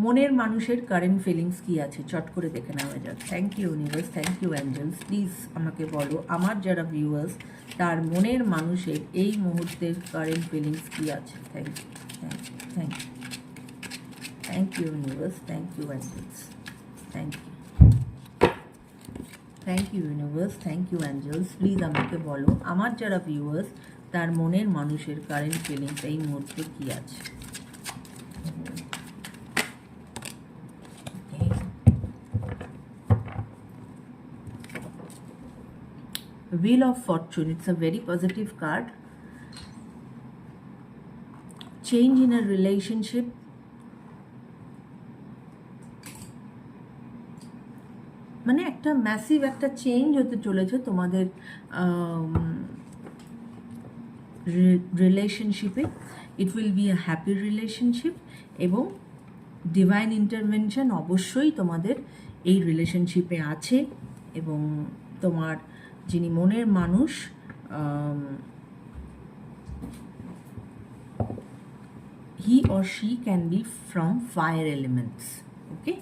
মনের মানুষের current feelings কি আছে চট করে দেখে নেওয়া যাক। Thank you universe, thank you angels. Please আমাকে বলো আমার যারা ভিউয়ার্স তার মনের মানুষের এই মুহূর্তের কারেন্ট ফিলিংস কি আছে। Thank you, thank you, thank you, thank you universe, thank you angels, thank you, thank you universe, thank you angels. Please আমাকে বলো আমার যারা ভিউয়ার্স তার মনের মানুষের কারেন্ট ফিলিংস এই মুহূর্তে কি আছে। Wheel of Fortune, it's a very positive card. Change in a relationship. মানে একটা ম্যাসিভ একটা চেঞ্জ হতে চলেছে তোমাদের রিলেশনশিপে। It will be a happy relationship এবং ডিভাইন ইন্টারভেনশন অবশ্যই তোমাদের এই রিলেশনশিপে আছে। এবং তোমার যিনি মনের মানুষ he or she can be from fire elements, okay?